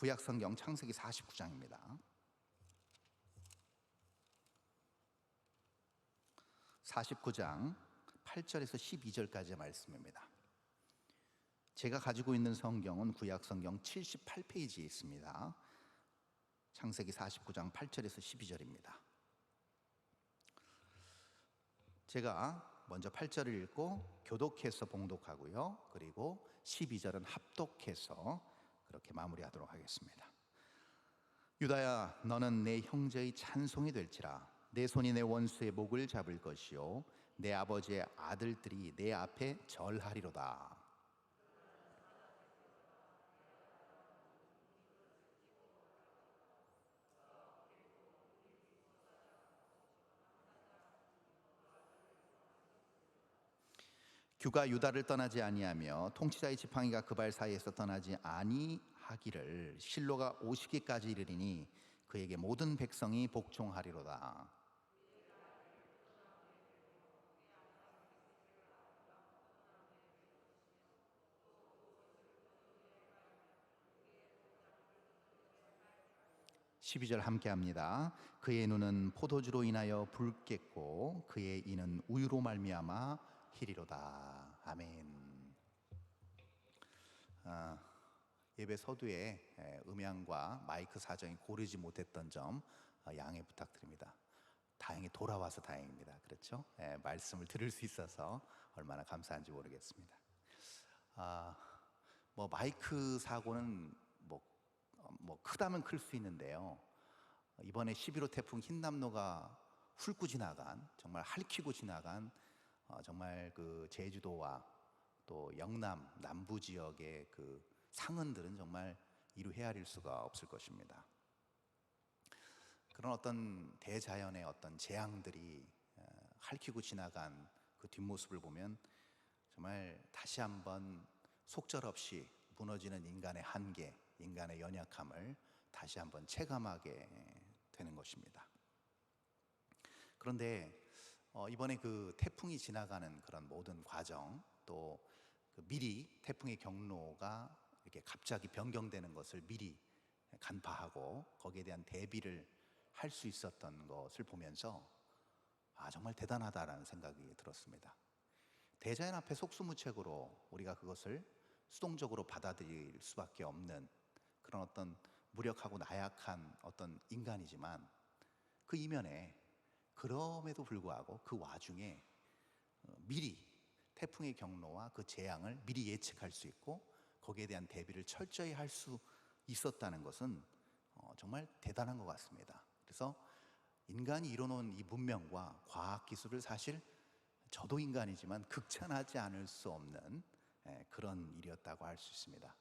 구약성경 창세기 49장입니다. 49장 8절에서 12절까지의 말씀입니다. 제가 가지고 있는 성경은 구약성경 78페이지에 있습니다. 창세기 49장 8절에서 12절입니다. 제가 먼저 8절을 읽고 교독해서 봉독하고요, 그리고 12절은 합독해서 그렇게 마무리하도록 하겠습니다. 유다야, 너는 내 형제의 찬송이 될지라. 내 손이 내 원수의 목을 잡을 것이요 내 아버지의 아들들이 내 앞에 절하리로다. 규가 유다를 떠나지 아니하며 통치자의 지팡이가 그 발 사이에서 떠나지 아니하기를 실로가 오시기까지 이르리니 그에게 모든 백성이 복종하리로다. (12절) 함께합니다. 그의 눈은 포도주로 인하여 붉겠고 그의 이는 우유로 말미암아 희리로다. 아멘. 예배 서두에 음향과 마이크 사정이 고르지 못했던 점 양해 부탁드립니다. 다행히 돌아와서 다행입니다. 그렇죠? 말씀을 들을 수 있어서 얼마나 감사한지 모르겠습니다. 마이크 사고는 크다면 클 수 있는데요, 이번에 11호 태풍 흰남노가 훑고 지나간, 정말 핥히고 지나간 정말 그 제주도와 또 영남 남부 지역의 그 상흔들은 정말 이루 헤아릴 수가 없을 것입니다. 그런 어떤 대자연의 어떤 재앙들이 핥히고 지나간 그 뒷모습을 보면 정말 다시 한번 속절없이 무너지는 인간의 한계, 인간의 연약함을 다시 한번 체감하게 되는 것입니다. 그런데 이번에 그 태풍이 지나가는 그런 모든 과정, 또 그 미리 태풍의 경로가 이렇게 갑자기 변경되는 것을 미리 간파하고 거기에 대한 대비를 할 수 있었던 것을 보면서 정말 대단하다라는 생각이 들었습니다. 대자연 앞에 속수무책으로 우리가 그것을 수동적으로 받아들일 수밖에 없는 그런 어떤 무력하고 나약한 어떤 인간이지만, 그 이면에 그럼에도 불구하고 그 와중에 미리 태풍의 경로와 그 재앙을 미리 예측할 수 있고 거기에 대한 대비를 철저히 할 수 있었다는 것은 정말 대단한 것 같습니다. 그래서 인간이 이뤄놓은 이 문명과 과학기술을 사실 저도 인간이지만 극찬하지 않을 수 없는 그런 일이었다고 할 수 있습니다.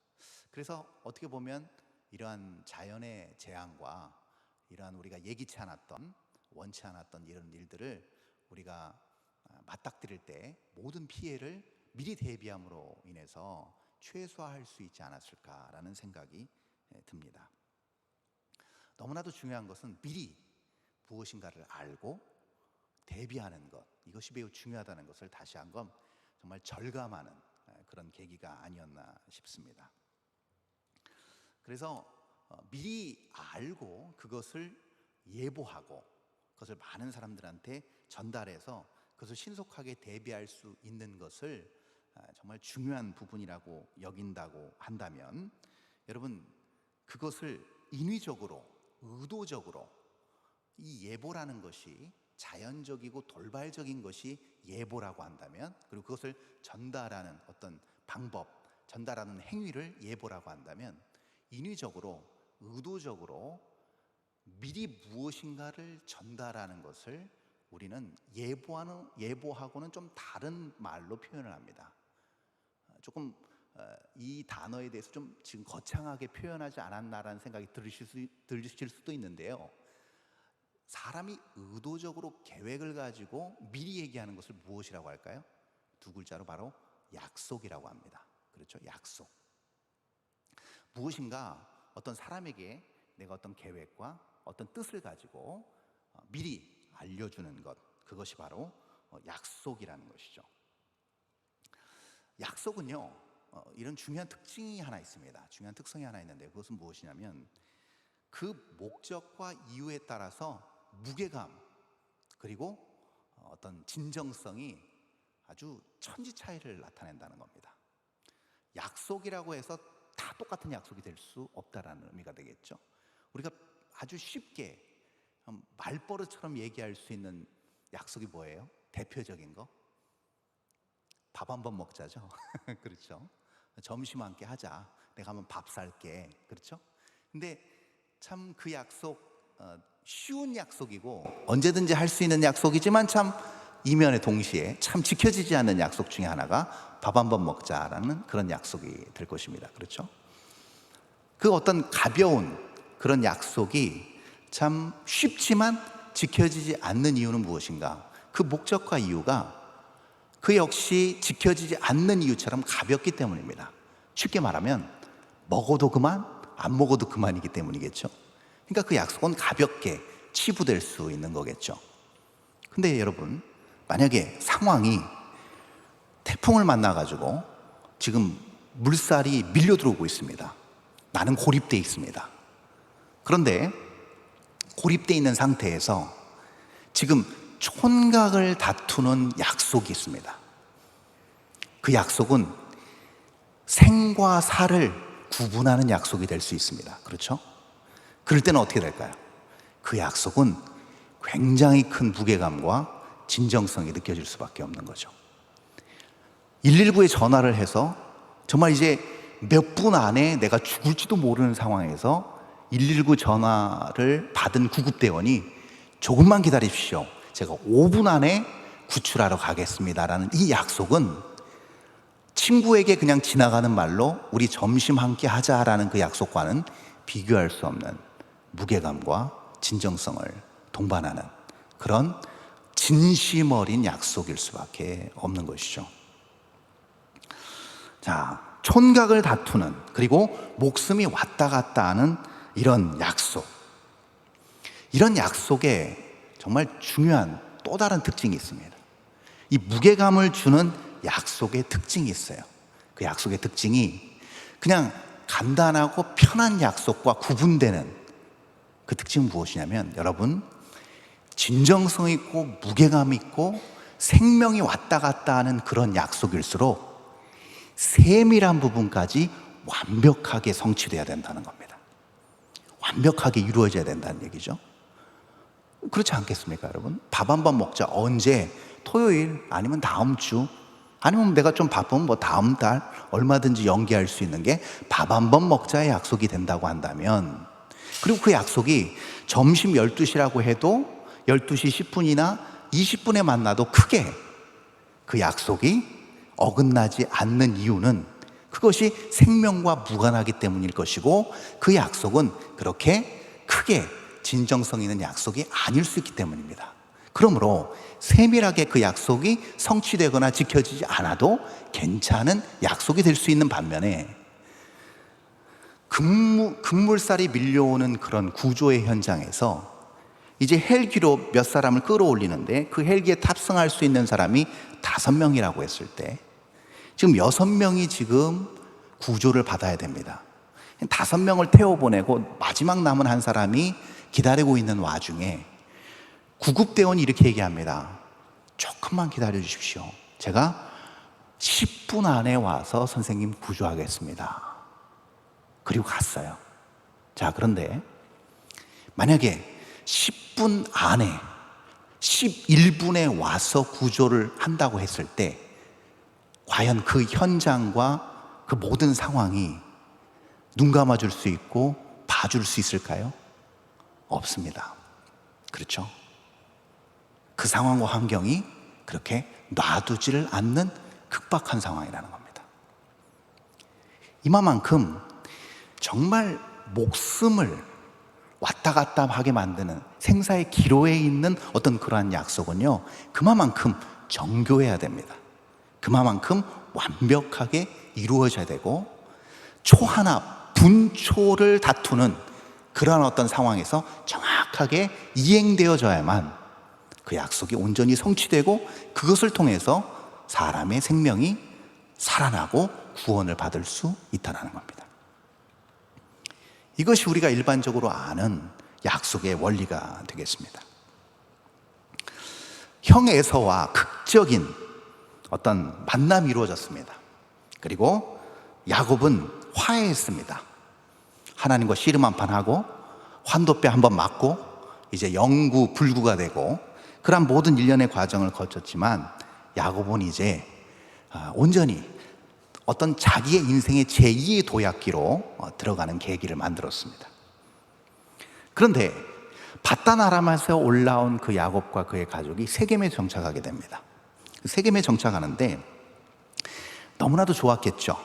그래서 어떻게 보면 이러한 자연의 재앙과 이러한 우리가 예기치 않았던, 원치 않았던 이런 일들을 우리가 맞닥뜨릴 때 모든 피해를 미리 대비함으로 인해서 최소화할 수 있지 않았을까라는 생각이 듭니다. 너무나도 중요한 것은 미리 무엇인가를 알고 대비하는 것, 이것이 매우 중요하다는 것을 다시 한번 정말 절감하는 그런 계기가 아니었나 싶습니다. 그래서 미리 알고 그것을 예보하고 그것을 많은 사람들한테 전달해서 그것을 신속하게 대비할 수 있는 것을 정말 중요한 부분이라고 여긴다고 한다면, 여러분, 그것을 인위적으로, 의도적으로, 이 예보라는 것이 자연적이고 돌발적인 것이 예보라고 한다면, 그리고 그것을 전달하는 어떤 방법, 전달하는 행위를 예보라고 한다면, 인위적으로, 의도적으로 미리 무엇인가를 전달하는 것을 우리는 예보하고는 좀 다른 말로 표현을 합니다. 조금 이 단어에 대해서 좀 지금 거창하게 표현하지 않았나라는 생각이 들으실 수도 있는데요, 사람이 의도적으로 계획을 가지고 미리 얘기하는 것을 무엇이라고 할까요? 두 글자로 바로 약속이라고 합니다. 그렇죠? 약속. 무엇인가 어떤 사람에게 내가 어떤 계획과 어떤 뜻을 가지고 미리 알려주는 것, 그것이 바로 약속이라는 것이죠. 약속은요, 이런 중요한 특징이 하나 있습니다. 중요한 특성이 하나 있는데 그것은 무엇이냐면 그 목적과 이유에 따라서 무게감 그리고 어떤 진정성이 아주 천지 차이를 나타낸다는 겁니다. 약속이라고 해서 다 똑같은 약속이 될 수 없다라는 의미가 되겠죠. 우리가 아주 쉽게 말버릇처럼 얘기할 수 있는 약속이 뭐예요? 대표적인 거? 밥 한번 먹자죠. 그렇죠. 점심 함께 하자. 내가 한번 밥 살게. 그렇죠. 근데 참 그 약속 쉬운 약속이고 언제든지 할 수 있는 약속이지만 참 이면에 동시에 참 지켜지지 않는 약속 중에 하나가 밥 한번 먹자라는 그런 약속이 될 것입니다. 그렇죠. 그 어떤 가벼운 그런 약속이 참 쉽지만 지켜지지 않는 이유는 무엇인가? 그 목적과 이유가 그 역시 지켜지지 않는 이유처럼 가볍기 때문입니다. 쉽게 말하면 먹어도 그만, 안 먹어도 그만이기 때문이겠죠. 그러니까 그 약속은 가볍게 치부될 수 있는 거겠죠. 근데 여러분, 만약에 상황이 태풍을 만나가지고 지금 물살이 밀려 들어오고 있습니다. 나는 고립돼 있습니다. 그런데 고립돼 있는 상태에서 지금 촌각을 다투는 약속이 있습니다. 그 약속은 생과 사를 구분하는 약속이 될 수 있습니다. 그렇죠? 그럴 때는 어떻게 될까요? 그 약속은 굉장히 큰 무게감과 진정성이 느껴질 수밖에 없는 거죠. 119에 전화를 해서 정말 이제 몇 분 안에 내가 죽을지도 모르는 상황에서 119 전화를 받은 구급대원이 조금만 기다리십시오. 제가 5분 안에 구출하러 가겠습니다라는 이 약속은 친구에게 그냥 지나가는 말로 우리 점심 함께 하자라는 그 약속과는 비교할 수 없는 무게감과 진정성을 동반하는 그런 진심 어린 약속일 수밖에 없는 것이죠. 자, 촌각을 다투는 그리고 목숨이 왔다 갔다 하는 이런 약속. 이런 약속에 정말 중요한 또 다른 특징이 있습니다. 이 무게감을 주는 약속의 특징이 있어요. 그 약속의 특징이 그냥 간단하고 편한 약속과 구분되는 그 특징은 무엇이냐면 여러분, 진정성 있고 무게감 있고 생명이 왔다 갔다 하는 그런 약속일수록 세밀한 부분까지 완벽하게 성취돼야 된다는 겁니다. 완벽하게 이루어져야 된다는 얘기죠. 그렇지 않겠습니까, 여러분? 밥 한 번 먹자. 언제? 토요일 아니면 다음 주 아니면 내가 좀 바쁘면 뭐 다음 달 얼마든지 연기할 수 있는 게 밥 한 번 먹자의 약속이 된다고 한다면, 그리고 그 약속이 점심 12시라고 해도 12시 10분이나 20분에 만나도 크게 그 약속이 어긋나지 않는 이유는 그것이 생명과 무관하기 때문일 것이고, 그 약속은 그렇게 크게 진정성 있는 약속이 아닐 수 있기 때문입니다. 그러므로 세밀하게 그 약속이 성취되거나 지켜지지 않아도 괜찮은 약속이 될 수 있는 반면에 급물살이 밀려오는 그런 구조의 현장에서 이제 헬기로 몇 사람을 끌어올리는데 그 헬기에 탑승할 수 있는 사람이 5명이라고 했을 때 지금 6명이 지금 구조를 받아야 됩니다. 5명을 태워보내고 마지막 남은 한 사람이 기다리고 있는 와중에 구급대원이 이렇게 얘기합니다. 조금만 기다려 주십시오. 제가 10분 안에 와서 선생님 구조하겠습니다. 그리고 갔어요. 자, 그런데 만약에 10분 안에 11분에 와서 구조를 한다고 했을 때 과연 그 현장과 그 모든 상황이 눈 감아줄 수 있고 봐줄 수 있을까요? 없습니다. 그렇죠? 그 상황과 환경이 그렇게 놔두지를 않는 급박한 상황이라는 겁니다. 이만큼 정말 목숨을 왔다 갔다 하게 만드는 생사의 기로에 있는 어떤 그러한 약속은요, 그만큼 정교해야 됩니다. 그만큼 완벽하게 이루어져야 되고, 초 하나 분초를 다투는 그러한 어떤 상황에서 정확하게 이행되어져야만 그 약속이 온전히 성취되고 그것을 통해서 사람의 생명이 살아나고 구원을 받을 수 있다는 겁니다. 이것이 우리가 일반적으로 아는 약속의 원리가 되겠습니다. 형 에서와 극적인 어떤 만남이 이루어졌습니다. 그리고 야곱은 화해했습니다. 하나님과 씨름 한판 하고 환도뼈 한번 맞고 이제 영구 불구가 되고 그런 모든 일련의 과정을 거쳤지만 야곱은 이제 온전히 어떤 자기의 인생의 제2의 도약기로 들어가는 계기를 만들었습니다. 그런데 바단 아람에서 올라온 그 야곱과 그의 가족이 세겜에 정착하게 됩니다. 세겜에 정착하는데 너무나도 좋았겠죠.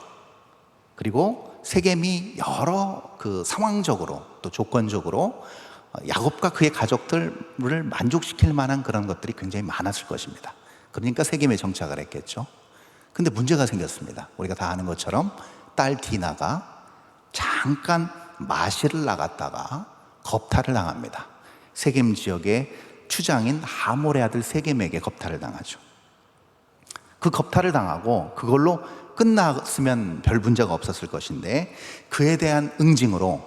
그리고 세겜이 여러 그 상황적으로 또 조건적으로 야곱과 그의 가족들을 만족시킬 만한 그런 것들이 굉장히 많았을 것입니다. 그러니까 세겜에 정착을 했겠죠. 근데 문제가 생겼습니다. 우리가 다 아는 것처럼 딸 디나가 잠깐 마실을 나갔다가 겁탈을 당합니다. 세겜 지역의 추장인 하몰의 아들 세겜에게 겁탈을 당하죠. 그 겁탈을 당하고 그걸로 끝났으면 별 문제가 없었을 것인데 그에 대한 응징으로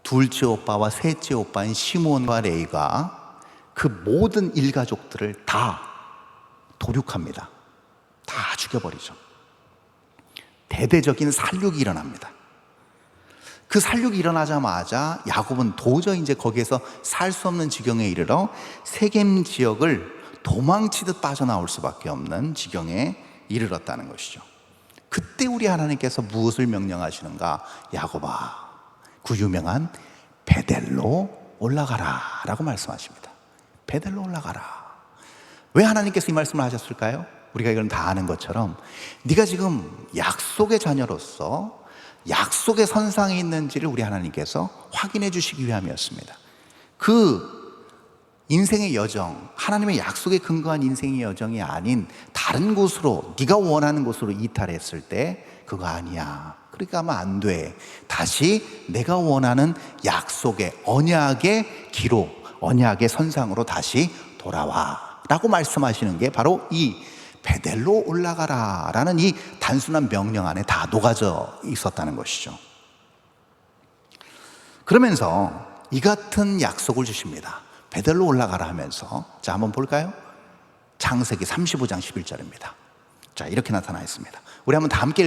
둘째 오빠와 셋째 오빠인 시몬과 레이가 그 모든 일가족들을 다 도륙합니다. 다 죽여버리죠. 대대적인 살육이 일어납니다. 그 살육이 일어나자마자 야곱은 도저히 이제 거기에서 살 수 없는 지경에 이르러 세겜 지역을 도망치듯 빠져나올 수밖에 없는 지경에 이르렀다는 것이죠. 그때 우리 하나님께서 무엇을 명령하시는가? 야곱아, 그 유명한 베델로 올라가라 라고 말씀하십니다. 베델로 올라가라. 왜 하나님께서 이 말씀을 하셨을까요? 우리가 이건 다 아는 것처럼 네가 지금 약속의 자녀로서 약속의 선상에 있는지를 우리 하나님께서 확인해 주시기 위함이었습니다. 그 인생의 여정, 하나님의 약속에 근거한 인생의 여정이 아닌 다른 곳으로, 네가 원하는 곳으로 이탈했을 때 그거 아니야. 그러니까 하면 안 돼. 다시 내가 원하는 약속의 언약의 기로, 언약의 선상으로 다시 돌아와 라고 말씀하시는 게 바로 이 베델로 올라가라 라는 이 단순한 명령 안에 다 녹아져 있었다는 것이죠. 그러면서 이 같은 약속을 주십니다. 베델로 올라가라 하면서, 자 한번 볼까요? 창세기 35장 11절입니다. 자, 이렇게 나타나 있습니다. 우리 한번 다 함께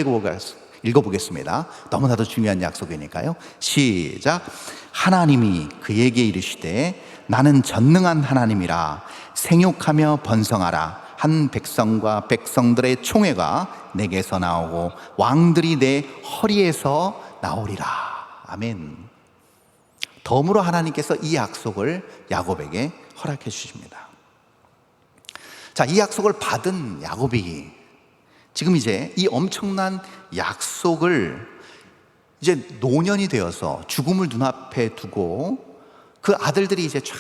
읽어보겠습니다. 너무나도 중요한 약속이니까요. 시작. 하나님이 그에게 이르시되 나는 전능한 하나님이라 생육하며 번성하라. 한 백성과 백성들의 총회가 내게서 나오고 왕들이 내 허리에서 나오리라. 아멘. 덤으로 하나님께서 이 약속을 야곱에게 허락해 주십니다. 자, 이 약속을 받은 야곱이 지금 이제 이 엄청난 약속을 이제 노년이 되어서 죽음을 눈앞에 두고 그 아들들이 이제 쫙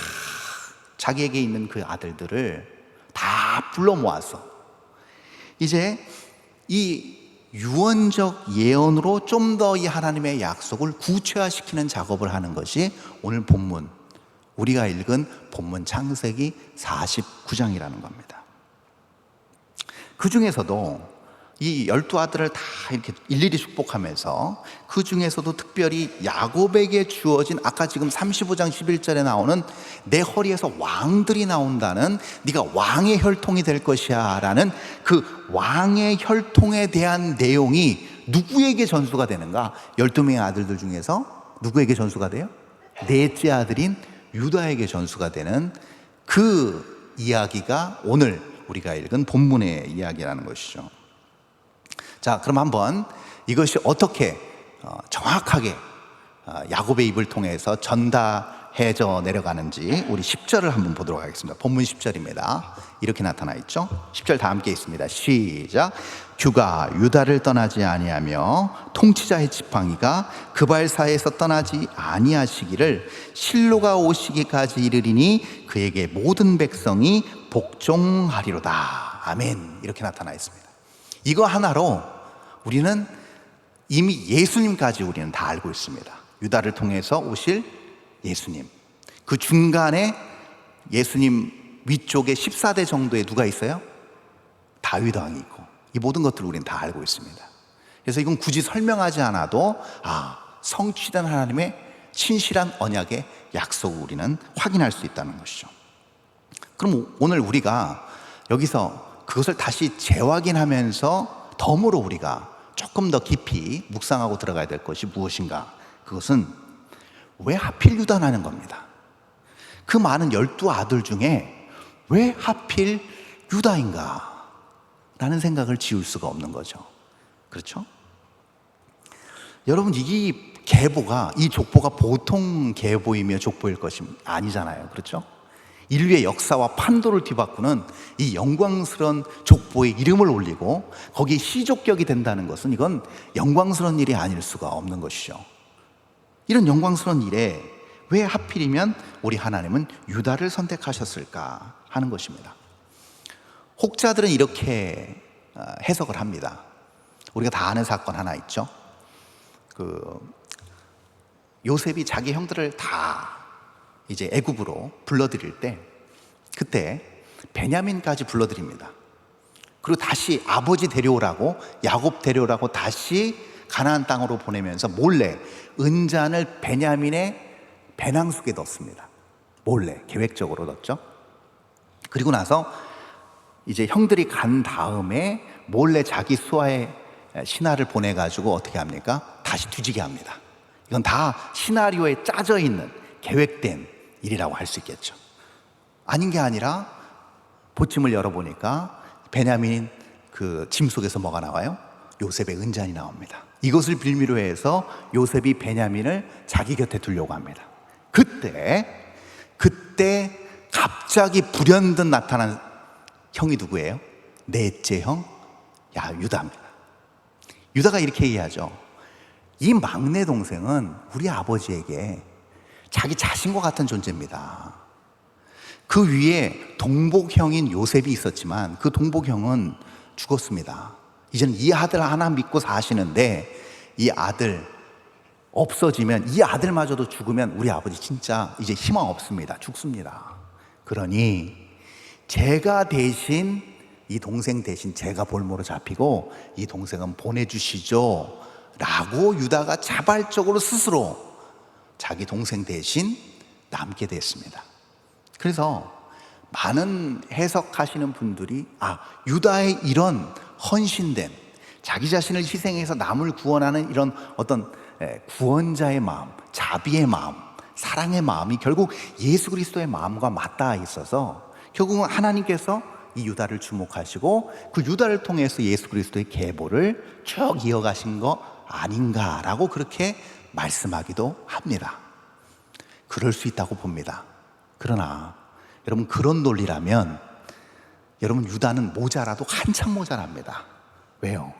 자기에게 있는 그 아들들을 다 불러 모아서 이제 이 유언적 예언으로 좀 더 이 하나님의 약속을 구체화시키는 작업을 하는 것이 오늘 본문, 우리가 읽은 본문 창세기 49장이라는 겁니다. 그 중에서도 이 12아들을 다 이렇게 일일이 축복하면서 그 중에서도 특별히 야곱에게 주어진 아까 지금 35장 11절에 나오는 내 허리에서 왕들이 나온다는, 네가 왕의 혈통이 될 것이야 라는 그 왕의 혈통에 대한 내용이 누구에게 전수가 되는가? 12명의 아들들 중에서 누구에게 전수가 돼요? 넷째 아들인 유다에게 전수가 되는 그 이야기가 오늘 우리가 읽은 본문의 이야기라는 것이죠. 자, 그럼 한번 이것이 어떻게 정확하게 야곱의 입을 통해서 전달해져 내려가는지 우리 10절을 한번 보도록 하겠습니다. 본문 10절입니다. 이렇게 나타나 있죠. 10절 다 함께 있습니다. 시작. 규가 유다를 떠나지 아니하며 통치자의 지팡이가 그발사에서 떠나지 아니하시기를 실로가 오시기까지 이르리니 그에게 모든 백성이 복종하리로다. 아멘. 이렇게 나타나 있습니다. 이거 하나로 우리는 이미 예수님까지 우리는 다 알고 있습니다. 유다를 통해서 오실 예수님, 그 중간에 예수님 위쪽에 14대 정도의 누가 있어요? 다윗 왕이 있고, 이 모든 것들을 우리는 다 알고 있습니다. 그래서 이건 굳이 설명하지 않아도 성취된 하나님의 신실한 언약의 약속을 우리는 확인할 수 있다는 것이죠. 그럼 오늘 우리가 여기서 그것을 다시 재확인하면서 덤으로 우리가 조금 더 깊이 묵상하고 들어가야 될 것이 무엇인가? 그것은 왜 하필 유다라는 겁니다. 그 많은 12아들 중에 왜 하필 유다인가? 라는 생각을 지울 수가 없는 거죠. 그렇죠? 여러분, 이 계보가, 이 족보가 보통 계보이며 족보일 것이 아니잖아요. 그렇죠? 인류의 역사와 판도를 뒤바꾸는 이 영광스러운 족보에 이름을 올리고 거기에 시족격이 된다는 것은 이건 영광스러운 일이 아닐 수가 없는 것이죠. 이런 영광스러운 일에 왜 하필이면 우리 하나님은 유다를 선택하셨을까 하는 것입니다. 혹자들은 이렇게 해석을 합니다. 우리가 다 아는 사건 하나 있죠. 요셉이 자기 형들을 다 이제 애굽으로 불러들일 때 그때 베냐민까지 불러들입니다. 그리고 다시 아버지 데려오라고, 야곱 데려오라고 다시 가나안 땅으로 보내면서 몰래 은잔을 베냐민의 배낭속에 넣습니다. 몰래 계획적으로 넣었죠. 그리고 나서 이제 형들이 간 다음에 몰래 자기 수하의 신하를 보내가지고 어떻게 합니까? 다시 뒤지게 합니다. 이건 다 시나리오에 짜져 있는 계획된 일이라고 할 수 있겠죠. 아닌 게 아니라 보침을 열어보니까 베냐민 그 짐 속에서 뭐가 나와요? 요셉의 은잔이 나옵니다. 이것을 빌미로 해서 요셉이 베냐민을 자기 곁에 두려고 합니다. 그때 갑자기 불현듯 나타난 형이 누구예요? 넷째 형 유다입니다. 유다가 이렇게 얘기하죠. 이 막내 동생은 우리 아버지에게 자기 자신과 같은 존재입니다. 그 위에 동복형인 요셉이 있었지만 그 동복형은 죽었습니다. 이제는 이 아들 하나 믿고 사시는데 이 아들 없어지면, 이 아들마저도 죽으면 우리 아버지 진짜 이제 희망 없습니다. 죽습니다. 그러니 제가 대신, 이 동생 대신 제가 볼모로 잡히고 이 동생은 보내주시죠 라고 유다가 자발적으로 스스로 자기 동생 대신 남게 됐습니다. 그래서 많은 해석하시는 분들이 유다의 이런 헌신된, 자기 자신을 희생해서 남을 구원하는 이런 어떤 구원자의 마음, 자비의 마음, 사랑의 마음이 결국 예수 그리스도의 마음과 맞닿아 있어서 결국은 하나님께서 이 유다를 주목하시고 그 유다를 통해서 예수 그리스도의 계보를 쭉 이어가신 거 아닌가라고 그렇게 말씀하기도 합니다. 그럴 수 있다고 봅니다. 그러나 여러분, 그런 논리라면 여러분, 유다는 모자라도 한참 모자랍니다. 왜요?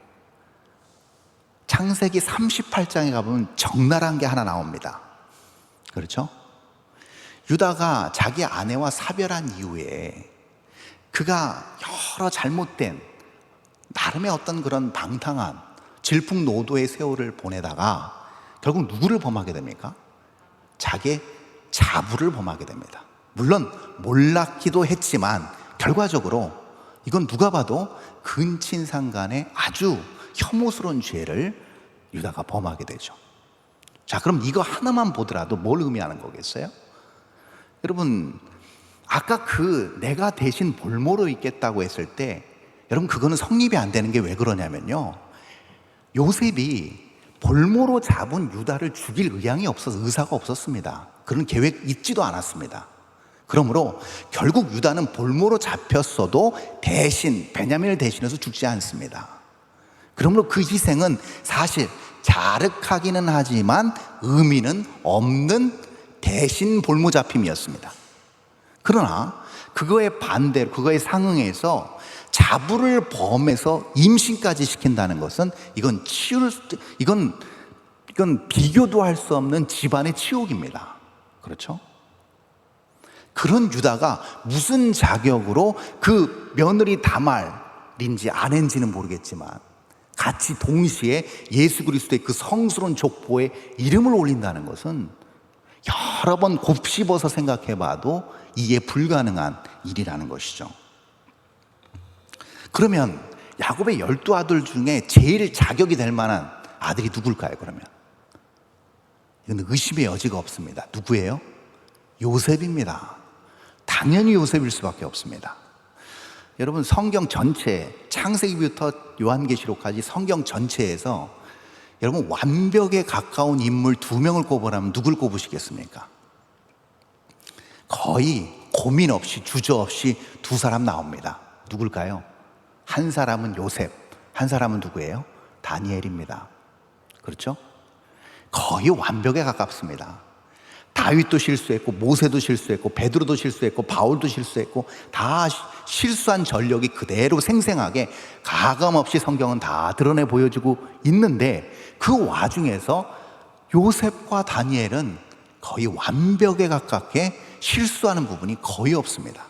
창세기 38장에 가보면 적나라한 게 하나 나옵니다. 그렇죠? 유다가 자기 아내와 사별한 이후에 그가 여러 잘못된, 나름의 어떤 그런 방탕한 질풍노도의 세월을 보내다가 결국 누구를 범하게 됩니까? 자기의 자부를 범하게 됩니다. 물론 몰랐기도 했지만 결과적으로 이건 누가 봐도 근친상간의 아주 혐오스러운 죄를 유다가 범하게 되죠. 자, 그럼 이거 하나만 보더라도 뭘 의미하는 거겠어요? 여러분, 아까 내가 대신 볼모로 있겠다고 했을 때 여러분, 그거는 성립이 안 되는 게 왜 그러냐면요, 요셉이 볼모로 잡은 유다를 죽일 의사가 없었습니다. 그런 계획 있지도 않았습니다. 그러므로 결국 유다는 볼모로 잡혔어도 대신 베냐민을 대신해서 죽지 않습니다. 그러므로 그 희생은 사실 자륵하기는 하지만 의미는 없는 대신 볼모 잡힘이었습니다. 그러나 그거에 반대로, 그거에 상응해서 자부를 범해서 임신까지 시킨다는 것은 이건 비교도 할 수 없는 집안의 치욕입니다. 그렇죠? 그런 유다가 무슨 자격으로 그 며느리 다말인지 아내인지는 모르겠지만 같이 동시에 예수 그리스도의 그 성스러운 족보에 이름을 올린다는 것은 여러 번 곱씹어서 생각해 봐도 이해 불가능한 일이라는 것이죠. 그러면 야곱의 12아들 중에 제일 자격이 될 만한 아들이 누굴까요, 그러면? 이건 의심의 여지가 없습니다. 누구예요? 요셉입니다. 당연히 요셉일 수밖에 없습니다. 여러분, 성경 전체, 창세기부터 요한계시록까지 성경 전체에서 여러분 완벽에 가까운 인물 2명을 꼽으라면 누굴 꼽으시겠습니까? 거의 고민 없이 주저 없이 2사람 나옵니다. 누굴까요? 한 사람은 요셉, 한 사람은 누구예요? 다니엘입니다. 그렇죠? 거의 완벽에 가깝습니다. 다윗도 실수했고, 모세도 실수했고, 베드로도 실수했고, 바울도 실수했고, 다 실수한 전력이 그대로 생생하게 가감없이 성경은 다 드러내 보여주고 있는데, 그 와중에서 요셉과 다니엘은 거의 완벽에 가깝게 실수하는 부분이 거의 없습니다.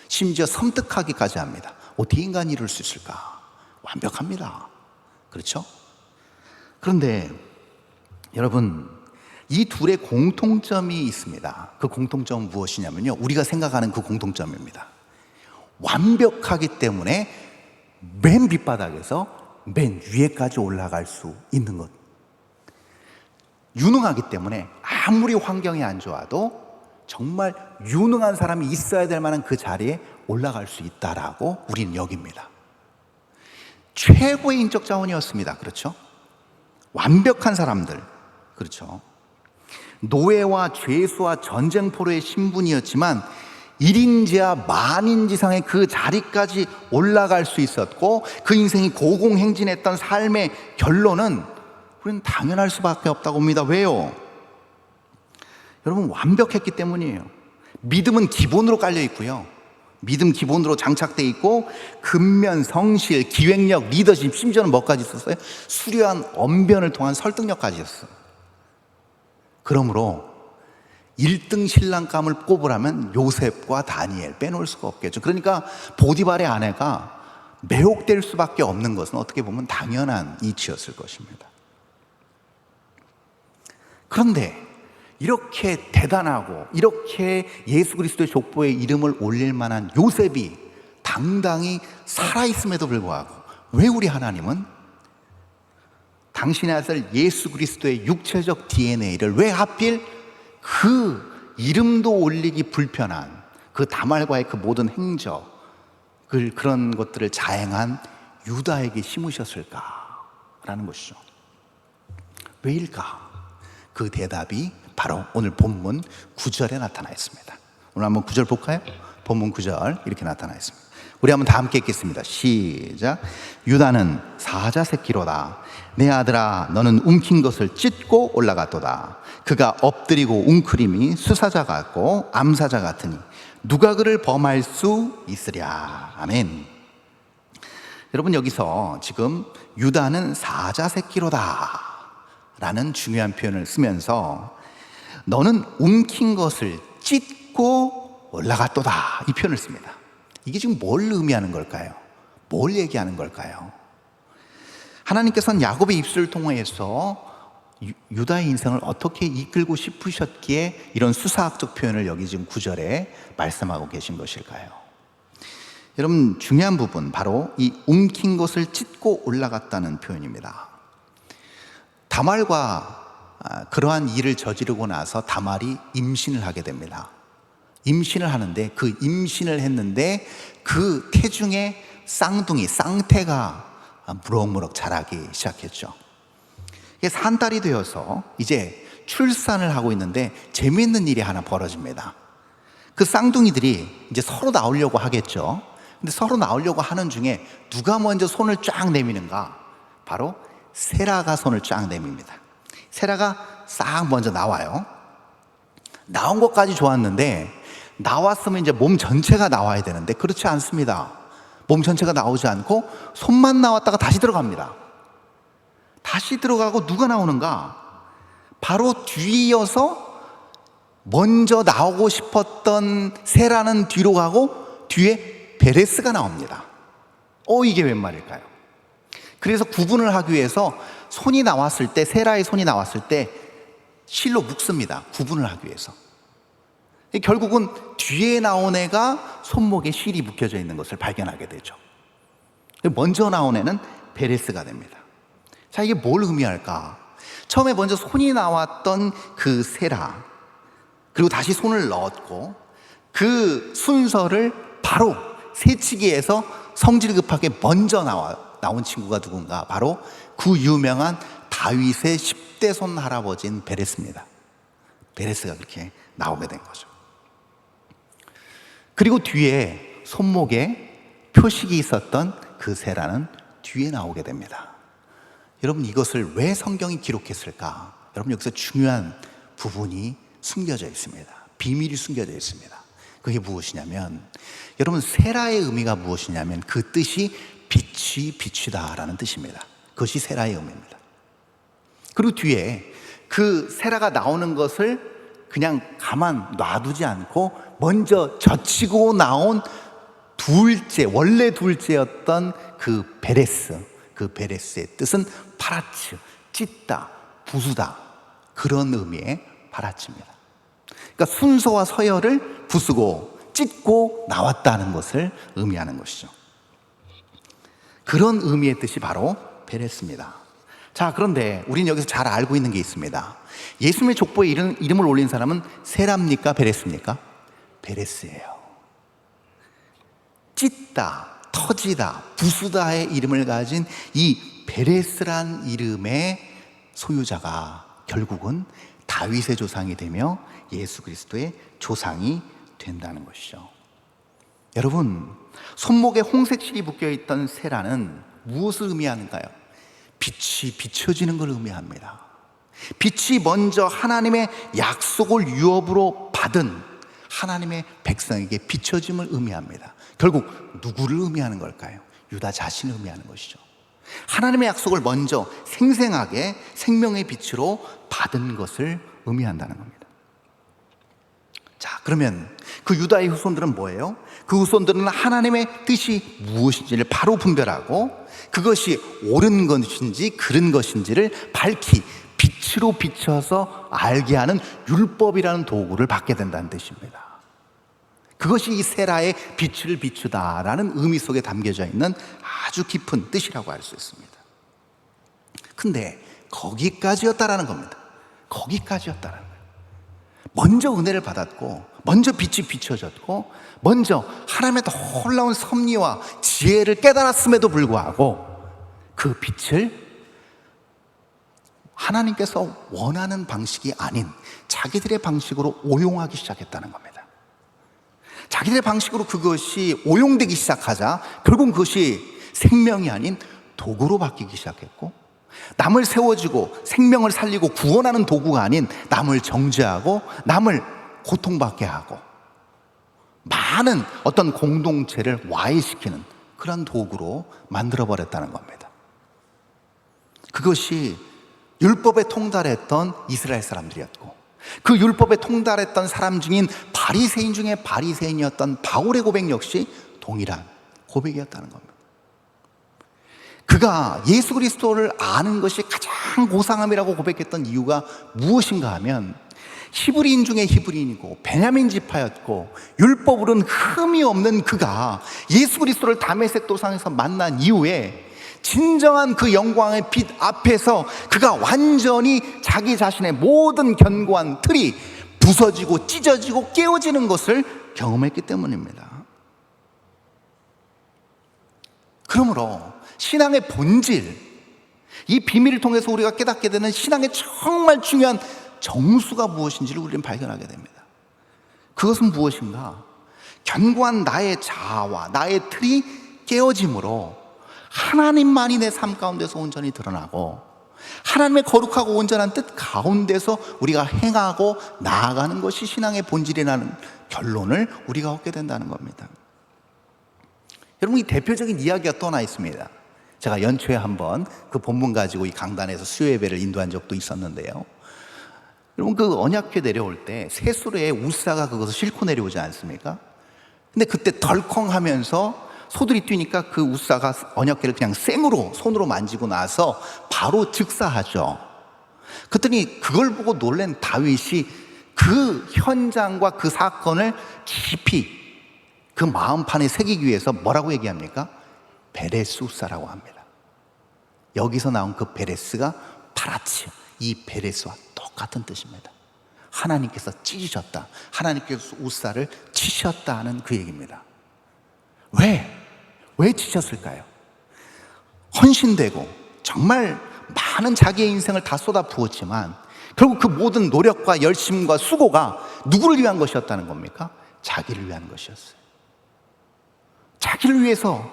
심지어 섬뜩하기까지 합니다. 어떻게 인간이 이럴 수 있을까? 완벽합니다. 그렇죠? 그런데 여러분, 이 둘의 공통점이 있습니다. 그 공통점은 무엇이냐면요, 우리가 생각하는 그 공통점입니다. 완벽하기 때문에 맨 밑바닥에서 맨 위에까지 올라갈 수 있는 것. 유능하기 때문에 아무리 환경이 안 좋아도 정말 유능한 사람이 있어야 될 만한 그 자리에 올라갈 수 있다라고 우리는 여깁니다. 최고의 인적 자원이었습니다. 그렇죠? 완벽한 사람들. 그렇죠? 노예와 죄수와 전쟁포로의 신분이었지만 1인지하 만인지상의 그 자리까지 올라갈 수 있었고, 그 인생이 고공행진했던 삶의 결론은 우리는 당연할 수밖에 없다고 봅니다. 왜요? 여러분, 완벽했기 때문이에요. 믿음은 기본으로 깔려 있고요, 믿음 기본으로 장착되어 있고, 근면, 성실, 기획력, 리더십, 심지어는 뭐까지 있었어요? 수려한 언변을 통한 설득력까지 있었어요. 그러므로 1등 신랑감을 꼽으라면 요셉과 다니엘 빼놓을 수가 없겠죠. 그러니까 보디발의 아내가 매혹될 수밖에 없는 것은 어떻게 보면 당연한 이치였을 것입니다. 그런데 이렇게 대단하고 이렇게 예수 그리스도의 족보에 이름을 올릴 만한 요셉이 당당히 살아있음에도 불구하고 왜 우리 하나님은 당신의 아들 예수 그리스도의 육체적 DNA를 왜 하필 그 이름도 올리기 불편한 그 다말과의 그 모든 행적을, 그런 것들을 자행한 유다에게 심으셨을까라는 것이죠. 왜일까? 그 대답이 바로 오늘 본문 9절에 나타나 있습니다. 오늘 한번 9절 볼까요? 본문 9절 이렇게 나타나 있습니다. 우리 한번 다 함께 읽겠습니다. 시작. 유다는 사자 새끼로다. 내 아들아, 너는 움킨 것을 찢고 올라갔도다. 그가 엎드리고 웅크림이 수사자 같고 암사자 같으니 누가 그를 범할 수 있으랴. 아멘. 여러분, 여기서 지금 유다는 사자 새끼로다 라는 중요한 표현을 쓰면서 너는 움킨 것을 찢고 올라갔도다, 이 표현을 씁니다. 이게 지금 뭘 의미하는 걸까요? 뭘 얘기하는 걸까요? 하나님께서는 야곱의 입술을 통해서 유다의 인생을 어떻게 이끌고 싶으셨기에 이런 수사학적 표현을 여기 지금 9절에 말씀하고 계신 것일까요? 여러분, 중요한 부분, 바로 이 움킨 것을 찢고 올라갔다는 표현입니다. 다말과 그러한 일을 저지르고 나서 다말이 임신을 하게 됩니다. 임신을 하는데, 그 임신을 했는데 그 태중에 쌍둥이, 쌍태가 무럭무럭 자라기 시작했죠. 이게 산딸이 되어서 이제 출산을 하고 있는데 재미있는 일이 하나 벌어집니다. 그 쌍둥이들이 이제 서로 나오려고 하겠죠. 근데 서로 나오려고 하는 중에 누가 먼저 손을 쫙 내미는가? 바로 세라가 손을 쫙 내밉니다. 세라가 싹 먼저 나와요. 나온 것까지 좋았는데, 나왔으면 이제 몸 전체가 나와야 되는데 그렇지 않습니다. 몸 전체가 나오지 않고 손만 나왔다가 다시 들어갑니다. 다시 들어가고 누가 나오는가? 바로 뒤이어서 먼저 나오고 싶었던 세라는 뒤로 가고 뒤에 베레스가 나옵니다. 이게 웬 말일까요? 그래서 구분을 하기 위해서 손이 나왔을 때, 세라의 손이 나왔을 때 실로 묶습니다. 구분을 하기 위해서. 결국은 뒤에 나온 애가 손목에 실이 묶여져 있는 것을 발견하게 되죠. 먼저 나온 애는 베레스가 됩니다. 자, 이게 뭘 의미할까? 처음에 먼저 손이 나왔던 그 세라, 그리고 다시 손을 넣었고, 그 순서를 바로 세치기에서 성질 급하게 먼저 나온 친구가 누군가? 바로 그 유명한 다윗의 10대 손 할아버지인 베레스입니다. 베레스가 그렇게 나오게 된 거죠. 그리고 뒤에 손목에 표식이 있었던 그 세라는 뒤에 나오게 됩니다. 여러분, 이것을 왜 성경이 기록했을까? 여러분, 여기서 중요한 부분이 숨겨져 있습니다. 비밀이 숨겨져 있습니다. 그게 무엇이냐면, 여러분, 세라의 의미가 무엇이냐면 그 뜻이 빛이 비추다라는 뜻입니다. 그것이 세라의 의미입니다. 그리고 뒤에 그 세라가 나오는 것을 그냥 가만 놔두지 않고 먼저 젖히고 나온 둘째, 원래 둘째였던 그 베레스, 그 베레스의 뜻은 파라츠, 찢다, 부수다, 그런 의미의 파라츠입니다. 그러니까 순서와 서열을 부수고 찢고 나왔다는 것을 의미하는 것이죠. 그런 의미의 뜻이 바로 베레스입니다. 자, 그런데 우리는 여기서 잘 알고 있는 게 있습니다. 예수님의 족보에 이름을 올린 사람은 세라입니까? 베레스입니까? 베레스예요. 찢다, 터지다, 부수다의 이름을 가진 이 베레스란 이름의 소유자가 결국은 다윗의 조상이 되며 예수 그리스도의 조상이 된다는 것이죠. 여러분, 손목에 홍색실이 묶여있던 세라는 무엇을 의미하는가요? 빛이 비춰지는 걸 의미합니다. 빛이 먼저 하나님의 약속을 유업으로 받은 하나님의 백성에게 비춰짐을 의미합니다. 결국 누구를 의미하는 걸까요? 유다 자신을 의미하는 것이죠. 하나님의 약속을 먼저 생생하게 생명의 빛으로 받은 것을 의미한다는 겁니다. 자, 그러면 그 유다의 후손들은 뭐예요? 그 후손들은 하나님의 뜻이 무엇인지를 바로 분별하고 그것이 옳은 것인지 그른 것인지를 밝히 빛으로 비춰서 알게 하는 율법이라는 도구를 받게 된다는 뜻입니다. 그것이 이 세라의 빛을 비추다라는 의미 속에 담겨져 있는 아주 깊은 뜻이라고 할 수 있습니다. 근데 거기까지였다라는 겁니다. 거기까지였다라는 거예요. 먼저 은혜를 받았고 먼저 빛이 비춰졌고 먼저 하나님의 놀라운 섭리와 지혜를 깨달았음에도 불구하고 그 빛을 하나님께서 원하는 방식이 아닌 자기들의 방식으로 오용하기 시작했다는 겁니다. 자기들의 방식으로 그것이 오용되기 시작하자 결국 그것이 생명이 아닌 도구로 바뀌기 시작했고, 남을 세워주고 생명을 살리고 구원하는 도구가 아닌 남을 정죄하고 남을 고통받게 하고 많은 어떤 공동체를 와해시키는 그런 도구로 만들어버렸다는 겁니다. 그것이 율법에 통달했던 이스라엘 사람들이었고, 그 율법에 통달했던 사람 중인 바리새인 중에 바리새인이었던 바울의 고백 역시 동일한 고백이었다는 겁니다. 그가 예수 그리스도를 아는 것이 가장 고상함이라고 고백했던 이유가 무엇인가 하면, 히브리인 중에 히브리인이고 베냐민 지파였고 율법으로는 흠이 없는 그가 예수 그리스도를 다메섹 도상에서 만난 이후에 진정한 그 영광의 빛 앞에서 그가 완전히 자기 자신의 모든 견고한 틀이 부서지고 찢어지고 깨어지는 것을 경험했기 때문입니다. 그러므로 신앙의 본질, 이 비밀을 통해서 우리가 깨닫게 되는 신앙의 정말 중요한 정수가 무엇인지를 우리는 발견하게 됩니다. 그것은 무엇인가? 견고한 나의 자아와 나의 틀이 깨어짐으로 하나님만이 내 삶 가운데서 온전히 드러나고 하나님의 거룩하고 온전한 뜻 가운데서 우리가 행하고 나아가는 것이 신앙의 본질이라는 결론을 우리가 얻게 된다는 겁니다. 여러분, 이 대표적인 이야기가 또 하나 있습니다. 제가 연초에 한번 그 본문 가지고 이 강단에서 수요 예배를 인도한 적도 있었는데요. 여러분, 그 언약궤 내려올 때 새수레에 우사가 그것을 싣고 내려오지 않습니까? 근데 그때 덜컹하면서 소들이 뛰니까 그 우사가 언약궤를 그냥 생으로 손으로 만지고 나서 바로 즉사하죠. 그랬더니 그걸 보고 놀란 다윗이 그 현장과 그 사건을 깊이 그 마음판에 새기기 위해서 뭐라고 얘기합니까? 베레스 우사라고 합니다. 여기서 나온 그 베레스가 파라치요. 이 베레스와 똑같은 뜻입니다. 하나님께서 찢으셨다, 하나님께서 우사를 치셨다 하는 그 얘기입니다. 왜 치셨을까요? 헌신되고 정말 많은 자기의 인생을 다 쏟아 부었지만 결국 그 모든 노력과 열심과 수고가 누구를 위한 것이었다는 겁니까? 자기를 위한 것이었어요. 자기를 위해서,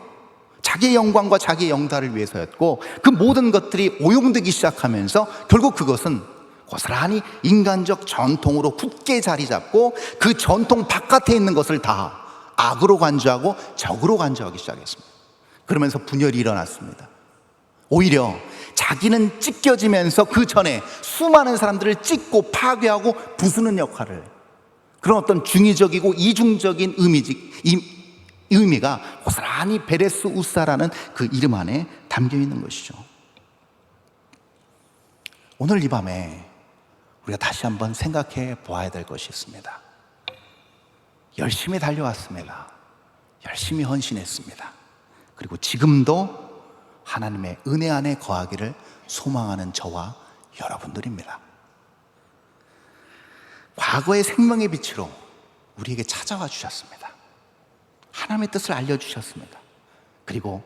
자기의 영광과 자기의 영달을 위해서였고, 그 모든 것들이 오용되기 시작하면서 결국 그것은 고스란히 인간적 전통으로 굳게 자리 잡고 그 전통 바깥에 있는 것을 다 악으로 간주하고 적으로 간주하기 시작했습니다. 그러면서 분열이 일어났습니다. 오히려 자기는 찢겨지면서 그 전에 수많은 사람들을 찢고 파괴하고 부수는 역할을, 그런 어떤 중의적이고 이중적인 의미가 고스란히 베레스 우사라는 그 이름 안에 담겨 있는 것이죠. 오늘 이 밤에 우리가 다시 한번 생각해 보아야 될 것이 있습니다. 열심히 달려왔습니다. 열심히 헌신했습니다. 그리고 지금도 하나님의 은혜 안에 거하기를 소망하는 저와 여러분들입니다. 과거의 생명의 빛으로 우리에게 찾아와 주셨습니다. 하나님의 뜻을 알려주셨습니다. 그리고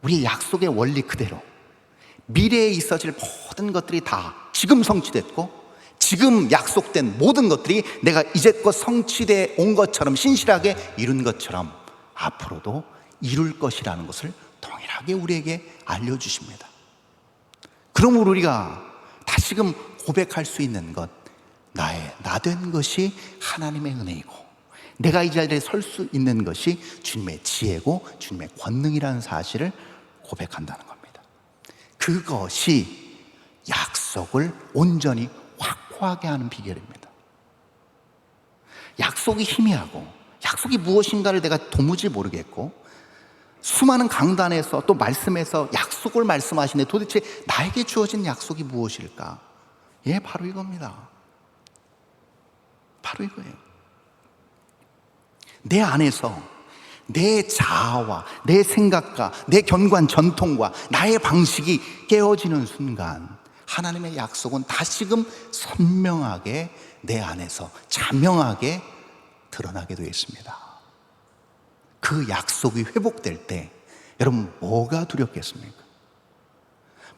우리의 약속의 원리 그대로 미래에 있어질 모든 것들이 다 지금 성취됐고, 지금 약속된 모든 것들이 내가 이제껏 성취되어 온 것처럼, 신실하게 이룬 것처럼 앞으로도 이룰 것이라는 것을 동일하게 우리에게 알려주십니다. 그러므로 우리가 다시금 고백할 수 있는 것, 나 된 것이 하나님의 은혜이고, 내가 이 자리에 설 수 있는 것이 주님의 지혜고 주님의 권능이라는 사실을 고백한다는 겁니다. 그것이 약속을 온전히 확고하게 하는 비결입니다. 약속이 희미하고 약속이 무엇인가를 내가 도무지 모르겠고, 수많은 강단에서 또 말씀에서 약속을 말씀하시는데 도대체 나에게 주어진 약속이 무엇일까? 바로 이겁니다. 바로 이거예요. 내 안에서 내 자아와 내 생각과 내 견고한 전통과 나의 방식이 깨어지는 순간 하나님의 약속은 다시금 선명하게 내 안에서 자명하게 드러나게 되어 있습니다. 그 약속이 회복될 때 여러분 뭐가 두렵겠습니까?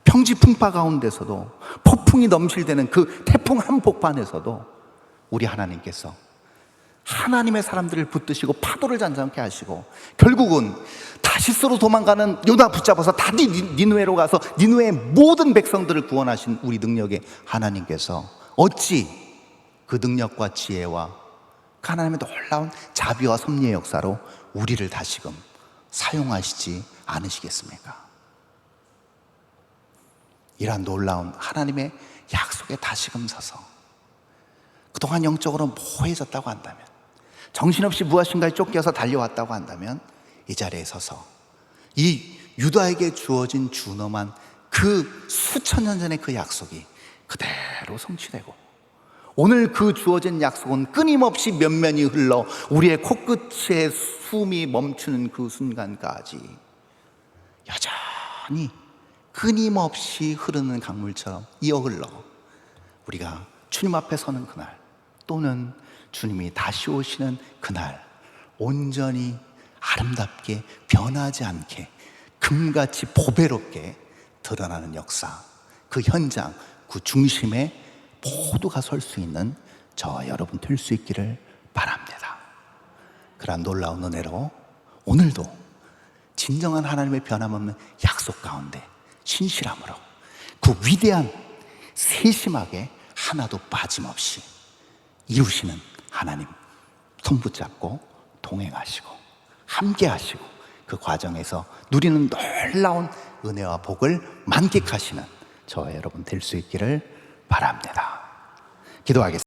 평지풍파 가운데서도, 폭풍이 넘실대는 그 태풍 한복판에서도 우리 하나님께서 하나님의 사람들을 붙드시고 파도를 잔잔케 하시고, 결국은 다시스로 도망가는 요나 붙잡아서 다 니느웨로 가서 니느웨의 모든 백성들을 구원하신 우리 능력의 하나님께서 어찌 그 능력과 지혜와 그 하나님의 놀라운 자비와 섭리의 역사로 우리를 다시금 사용하시지 않으시겠습니까? 이러한 놀라운 하나님의 약속에 다시금 서서 그동안 영적으로 모해졌다고 한다면, 정신없이 무엇인가에 쫓겨서 달려왔다고 한다면, 이 자리에 서서 이 유다에게 주어진 준엄한 그 수천 년 전의 그 약속이 그대로 성취되고, 오늘 그 주어진 약속은 끊임없이 면면이 흘러 우리의 코끝에 숨이 멈추는 그 순간까지 여전히 끊임없이 흐르는 강물처럼 이어 흘러 우리가 주님 앞에 서는 그날, 또는 주님이 다시 오시는 그날, 온전히 아름답게 변하지 않게 금같이 보배롭게 드러나는 역사, 그 현장, 그 중심에 모두가 설 수 있는 저와 여러분 될 수 있기를 바랍니다. 그러한 놀라운 은혜로 오늘도 진정한 하나님의 변함없는 약속 가운데 신실함으로 그 위대한 세심하게 하나도 빠짐없이 이루시는 하나님 손 붙잡고 동행하시고 함께 하시고 그 과정에서 누리는 놀라운 은혜와 복을 만끽하시는 저와 여러분 될 수 있기를 바랍니다. 기도하겠습니다.